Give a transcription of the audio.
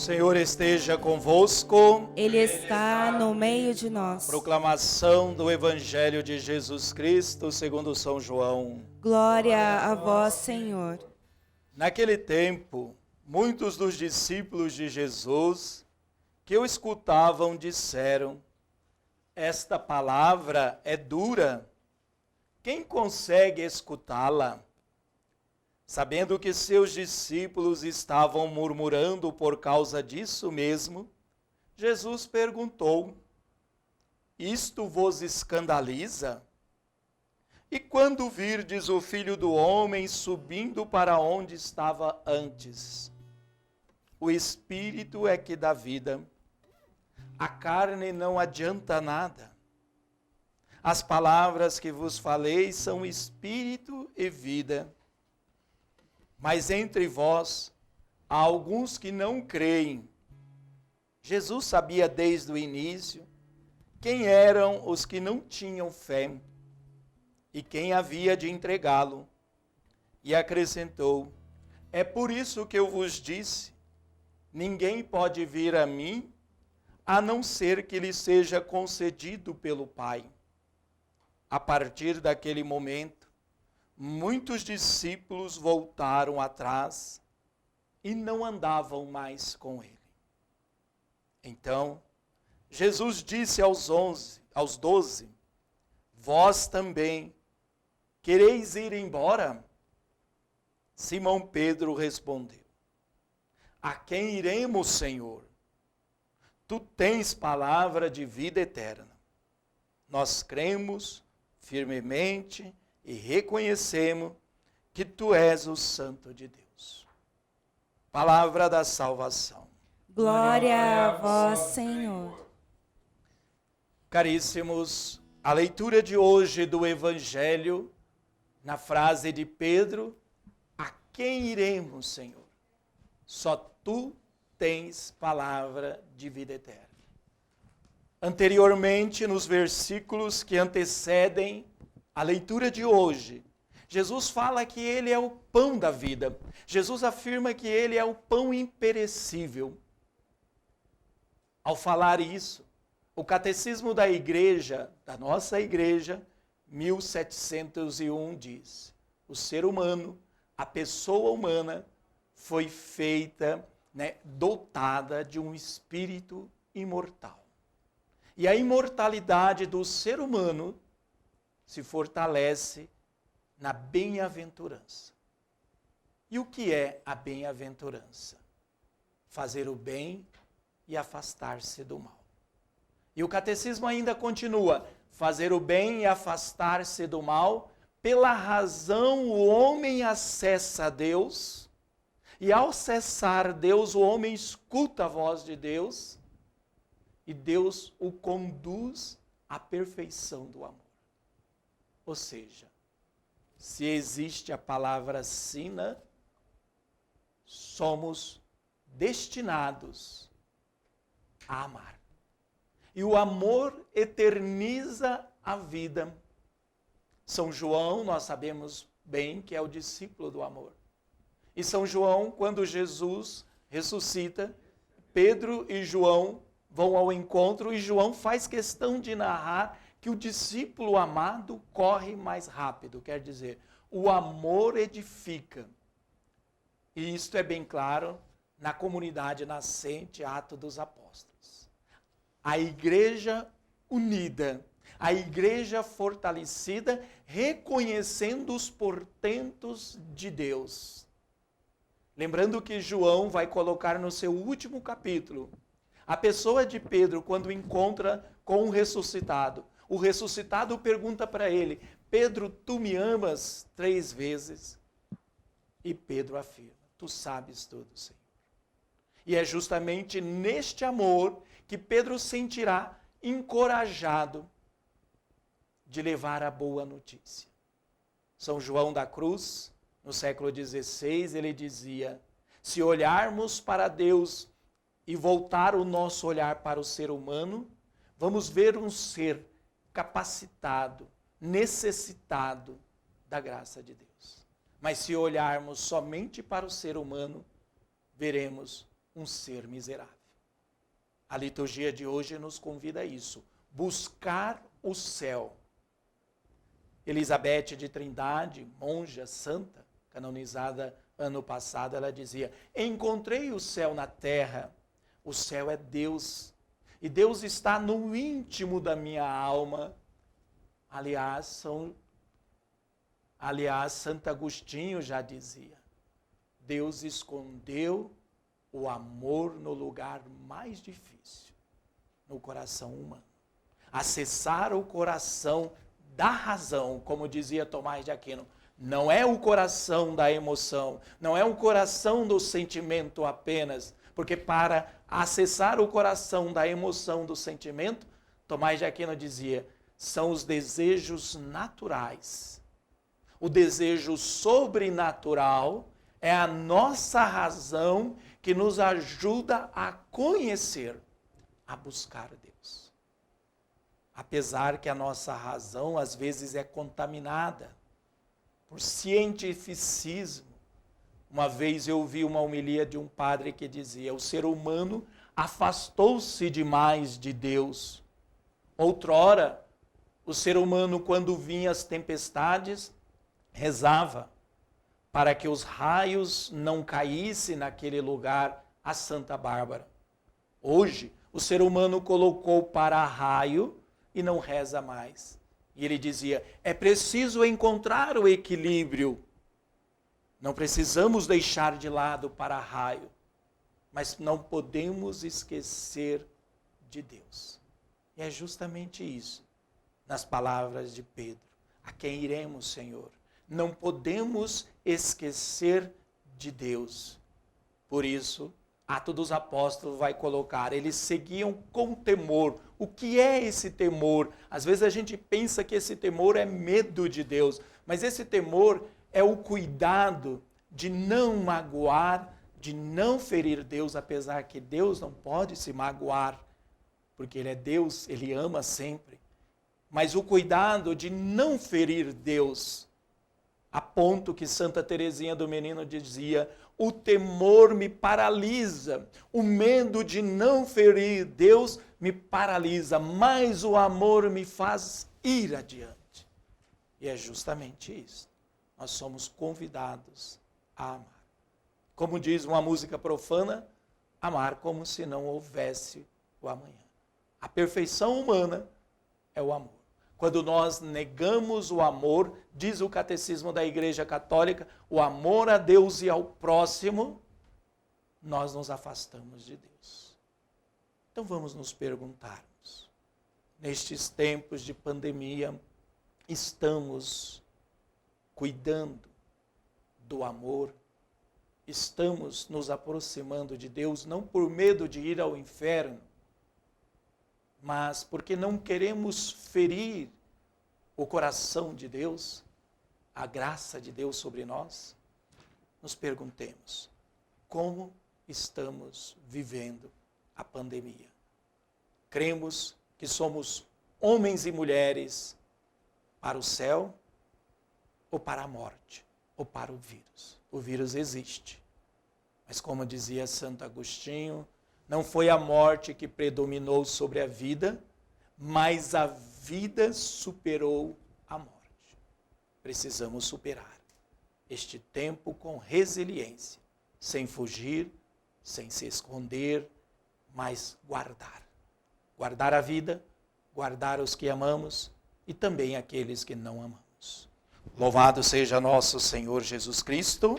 Senhor esteja convosco. Ele está no meio de nós. Proclamação do Evangelho de Jesus Cristo segundo São João. Glória a vós, Senhor. Naquele tempo, muitos dos discípulos de Jesus que o escutavam disseram: esta palavra é dura. Quem consegue escutá-la? Sabendo que seus discípulos estavam murmurando por causa disso mesmo, Jesus perguntou: isto vos escandaliza? E quando virdes o Filho do Homem subindo para onde estava antes? O Espírito é que dá vida, a carne não adianta nada. As palavras que vos falei são Espírito e vida. Mas entre vós há alguns que não creem. Jesus sabia desde o início quem eram os que não tinham fé e quem havia de entregá-lo. E acrescentou: é por isso que eu vos disse, ninguém pode vir a mim, a não ser que lhe seja concedido pelo Pai. A partir daquele momento, muitos discípulos voltaram atrás e não andavam mais com ele. Então, Jesus disse aos 12, vós também quereis ir embora? Simão Pedro respondeu: a quem iremos, Senhor? Tu tens palavra de vida eterna. Nós cremos firmemente e reconhecemos que tu és o Santo de Deus. Palavra da salvação. Glória a vós, Senhor. Caríssimos, a leitura de hoje do Evangelho, na frase de Pedro: a quem iremos, Senhor? Só tu tens palavra de vida eterna. Anteriormente, nos versículos que antecedem a leitura de hoje, Jesus fala que ele é o pão da vida. Jesus afirma que ele é o pão imperecível. Ao falar isso, o catecismo da igreja, da nossa igreja, 1701 diz: o ser humano, a pessoa humana, foi feita, dotada de um espírito imortal. E a imortalidade do ser humano se fortalece na bem-aventurança. E o que é a bem-aventurança? Fazer o bem e afastar-se do mal. E o catecismo ainda continua: fazer o bem e afastar-se do mal, pela razão o homem acessa a Deus, e ao acessar Deus, o homem escuta a voz de Deus, e Deus o conduz à perfeição do amor. Ou seja, se existe a palavra sina, somos destinados a amar. E o amor eterniza a vida. São João, nós sabemos bem que é o discípulo do amor. E São João, quando Jesus ressuscita, Pedro e João vão ao encontro e João faz questão de narrar que o discípulo amado corre mais rápido. Quer dizer, o amor edifica. E isto é bem claro na comunidade nascente, Atos dos Apóstolos. A igreja unida, a igreja fortalecida, reconhecendo os portentos de Deus. Lembrando que João vai colocar no seu último capítulo a pessoa de Pedro quando encontra com o ressuscitado pergunta para ele: Pedro, tu me amas 3 vezes? E Pedro afirma: tu sabes tudo, Senhor. E é justamente neste amor que Pedro sentirá encorajado de levar a boa notícia. São João da Cruz, no século XVI, ele dizia: se olharmos para Deus e voltar o nosso olhar para o ser humano, vamos ver um ser capacitado, necessitado da graça de Deus. Mas se olharmos somente para o ser humano, veremos um ser miserável. A liturgia de hoje nos convida a isso, buscar o céu. Elizabeth de Trindade, monja santa, canonizada ano passado, ela dizia: encontrei o céu na terra, o céu é Deus, e Deus está no íntimo da minha alma. Aliás, Santo Agostinho já dizia: Deus escondeu o amor no lugar mais difícil, no coração humano. Acessar o coração da razão, como dizia Tomás de Aquino, não é o coração da emoção, não é o coração do sentimento apenas, porque para acessar o coração da emoção, do sentimento, Tomás de Aquino dizia, são os desejos naturais. O desejo sobrenatural é a nossa razão que nos ajuda a conhecer, a buscar Deus. Apesar que a nossa razão às vezes é contaminada por cientificismo. Uma vez eu ouvi uma homilia de um padre que dizia: o ser humano afastou-se demais de Deus. Outrora, o ser humano, quando vinha as tempestades, rezava para que os raios não caíssem naquele lugar, a Santa Bárbara. Hoje, o ser humano colocou para raio e não reza mais. E ele dizia, é preciso encontrar o equilíbrio. Não precisamos deixar de lado para raio, mas não podemos esquecer de Deus. E é justamente isso, nas palavras de Pedro. A quem iremos, Senhor? Não podemos esquecer de Deus. Por isso, Atos dos Apóstolos vai colocar, eles seguiam com temor. O que é esse temor? Às vezes a gente pensa que esse temor é medo de Deus, mas esse temor é o cuidado de não magoar, de não ferir Deus, apesar que Deus não pode se magoar, porque Ele é Deus, Ele ama sempre. Mas o cuidado de não ferir Deus, a ponto que Santa Teresinha do Menino dizia, o temor me paralisa, o medo de não ferir Deus me paralisa, mas o amor me faz ir adiante. E é justamente isso. Nós somos convidados a amar. Como diz uma música profana, amar como se não houvesse o amanhã. A perfeição humana é o amor. Quando nós negamos o amor, diz o Catecismo da Igreja Católica, o amor a Deus e ao próximo, nós nos afastamos de Deus. Então vamos nos perguntarmos, nestes tempos de pandemia, estamos cuidando do amor? Estamos nos aproximando de Deus, não por medo de ir ao inferno, mas porque não queremos ferir o coração de Deus, a graça de Deus sobre nós? Nos perguntemos, como estamos vivendo a pandemia? Cremos que somos homens e mulheres para o céu ou para a morte, ou para o vírus? O vírus existe, mas como dizia Santo Agostinho, não foi a morte que predominou sobre a vida, mas a vida superou a morte. Precisamos superar este tempo com resiliência, sem fugir, sem se esconder, mas guardar. Guardar a vida, guardar os que amamos e também aqueles que não amamos. Louvado seja nosso Senhor Jesus Cristo.